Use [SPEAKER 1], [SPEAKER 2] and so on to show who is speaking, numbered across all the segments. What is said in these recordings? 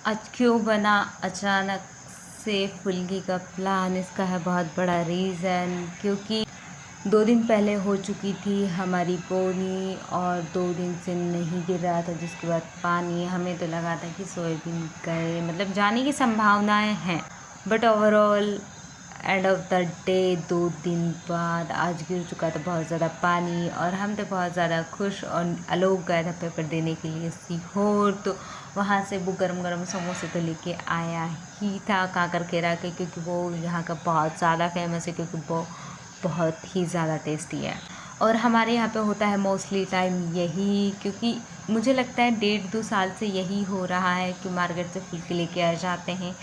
[SPEAKER 1] आज क्यों बना अचानक से फुल्की का प्लान, इसका है बहुत बड़ा रीज़न। क्योंकि 2 दिन पहले हो चुकी थी हमारी बोनी और 2 दिन से नहीं गिर रहा था, जिसके बाद पानी हमें तो लगा था कि सोयाबीन गए, मतलब जाने की संभावनाएं हैं। But overall end of the day 2 दिन बाद आज गिर चुका था बहुत ज़्यादा पानी, और हम थे बहुत ज़्यादा खुश। और आलोक गया था पेपर देने के लिए सीहोर, तो वहाँ से वो गरम गरम समोसे तो लेके आया ही था काकर केरा के, क्योंकि वो यहाँ का बहुत ज़्यादा फेमस है, क्योंकि वो बहुत ही ज़्यादा टेस्टी है। और हमारे यहाँ पे होता है मोस्टली टाइम यही, क्योंकि मुझे लगता है 1.5-2 साल से यही हो रहा है कि मार्केट से फुल्की लेके आ जाते हैं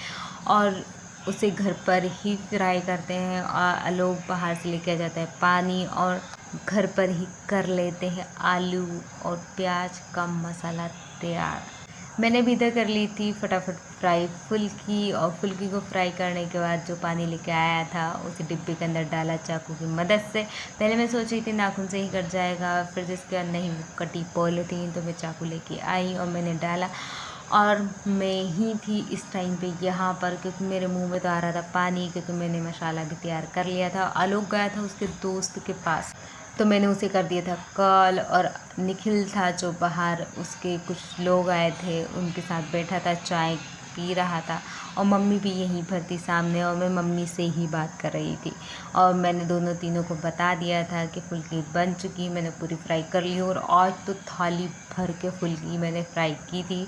[SPEAKER 1] और उसे घर पर ही फ्राई करते हैं, और लोग बाहर से लेके आ जाते हैं पानी, और घर पर ही कर लेते हैं आलू और प्याज का मसाला तैयार। मैंने भी इधर कर ली थी फटाफट फ्राई फुल्की, और फुल्की को फ्राई करने के बाद जो पानी लेके आया था उसे डिब्बे के अंदर डाला चाकू की मदद से। पहले मैं सोच रही थी नाखून से ही कट जाएगा, फिर जिसके बाद नहीं कटी पॉलीथीन, तो मैं चाकू लेके आई और मैंने डाला। और मैं ही थी इस टाइम पे यहाँ पर, क्योंकि मेरे मुंह में तो आ रहा था पानी, क्योंकि मैंने मसाला भी तैयार कर लिया था। आलोक गया था उसके दोस्त के पास, तो मैंने उसे कर दिया था कॉल। और निखिल था जो बाहर, उसके कुछ लोग आए थे, उनके साथ बैठा था, चाय पी रहा था। और मम्मी भी यहीं पर थी सामने, और मैं मम्मी से ही बात कर रही थी। और मैंने दोनों तीनों को बता दिया था कि फुल्की बन चुकी, मैंने पूरी फ्राई कर ली। और आज तो थाली भर के फुल्की मैंने फ्राई की थी,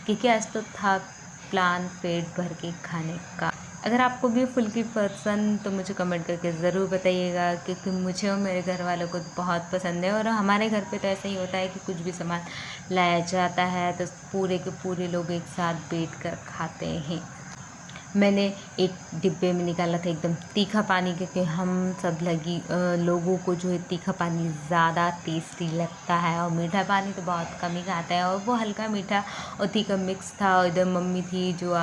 [SPEAKER 1] क्योंकि आज तो था प्लान पेट भर के खाने का। अगर आपको भी फुल्की पसंद तो मुझे कमेंट करके ज़रूर बताइएगा, क्योंकि मुझे और मेरे घर वालों को बहुत पसंद है। और हमारे घर पे तो ऐसा ही होता है कि कुछ भी सामान लाया जाता है तो पूरे के पूरे लोग एक साथ बैठकर खाते हैं। मैंने एक डिब्बे में निकाला था एकदम तीखा पानी, क्योंकि हम सब लोगों को जो है तीखा पानी ज़्यादा टेस्टी लगता है, और मीठा पानी तो बहुत कम ही खाता है। और वो हल्का मीठा और तीखा मिक्स था। और इधर मम्मी थी जो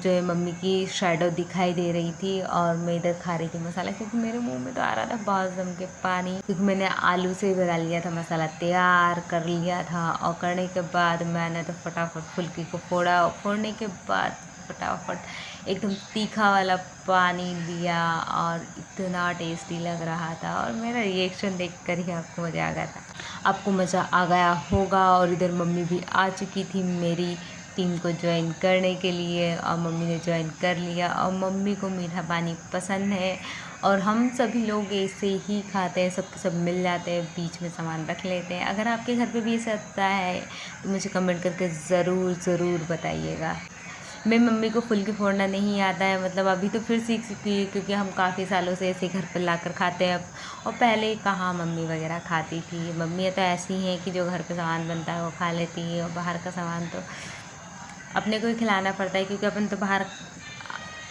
[SPEAKER 1] है मम्मी की शैडो दिखाई दे रही थी, और मैं इधर खा रही थी मसाला, क्योंकि मेरे मुंह में तो आ रहा था बहुत जम के पानी, क्योंकि मैंने आलू से बना लिया था मसाला तैयार कर लिया था। और करने के बाद मैंने तो फटाफट फुल्की को फोड़ा, और फोड़ने के बाद फटाफट एकदम तीखा वाला पानी लिया, और इतना टेस्टी लग रहा था। और मेरा रिएक्शन देखकर ही आपको मज़ा आ गया था, आपको मज़ा आ गया होगा। और इधर मम्मी भी आ चुकी थी मेरी टीम को ज्वाइन करने के लिए, और मम्मी ने ज्वाइन कर लिया। और मम्मी को मीठा पानी पसंद है, और हम सभी लोग ऐसे ही खाते हैं, सब सब मिल जाते हैं, बीच में सामान रख लेते हैं। अगर आपके घर पे भी ऐसा होता है तो मुझे कमेंट करके ज़रूर बताइएगा। मैं मम्मी को फुल्की फोड़ना नहीं आता है, मतलब अभी तो फिर सीख चुकी है, क्योंकि हम काफ़ी सालों से ऐसे घर पर लाकर खाते हैं अब। और पहले कहाँ मम्मी वगैरह खाती थी, मम्मी तो ऐसी हैं कि जो घर पे सामान बनता है वो खा लेती है, और बाहर का सामान तो अपने को ही खिलाना पड़ता है, क्योंकि अपन तो बाहर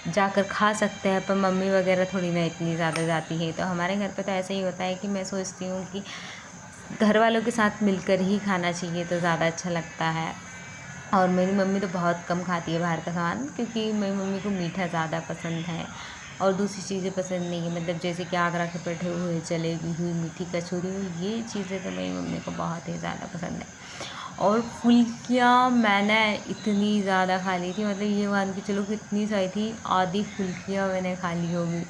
[SPEAKER 1] जाकर खा सकते हैं, पर मम्मी वगैरह थोड़ी ना इतनी ज़्यादा जाती है। तो हमारे घर पे तो ऐसा ही होता है कि मैं सोचती हूँ कि घर वालों के साथ मिलकर ही खाना चाहिए, तो ज़्यादा अच्छा लगता है। और मेरी मम्मी तो बहुत कम खाती है बाहर का सामान, क्योंकि मेरी मम्मी को मीठा ज़्यादा पसंद है, और दूसरी चीज़ें पसंद नहीं है, मतलब जैसे कि आगरा के पेठे हुए, जलेबी हुई, मीठी कचौरी हुई, ये चीज़ें तो मेरी मम्मी को बहुत ही ज़्यादा पसंद है। और फुल्कियाँ मैंने इतनी ज़्यादा खा ली थी, मतलब ये मान के चलो कि इतनी सारी थी, आधी फुल्कियाँ मैंने खा ली होगी।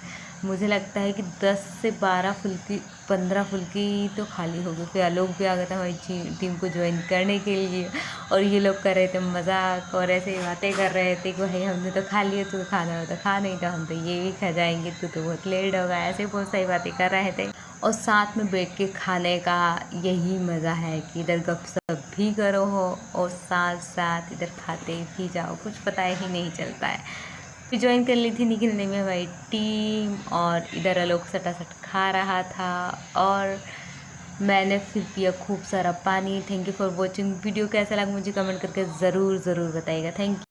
[SPEAKER 1] मुझे लगता है कि 10 से 12 फुल्की 15 फुल्की तो खाली हो गई। फिर आलोक भी आ गया था हमारी टीम को ज्वाइन करने के लिए, और ये लोग कर रहे थे मजाक, और ऐसे ही बातें कर रहे थे कि भाई हमने तो खा लिया, तू खाना हो तो खा, नहीं तो हम तो ये भी खा जाएंगे, तू तो बहुत लेट होगा, ऐसे बहुत सारी बातें कर रहे थे। और साथ में बैठ के खाने का यही मज़ा है कि इधर गपशप भी करो हो, और साथ साथ इधर खाते भी जाओ, कुछ पता ही नहीं चलता है। फिर ज्वाइन कर ली थी निखिल ने में हमारी टीम, और इधर आलोक सटासट खा रहा था, और मैंने फिर पिया खूब सारा पानी। Thank you for watching video. कैसा लगा मुझे कमेंट करके ज़रूर बताइएगा। Thank you.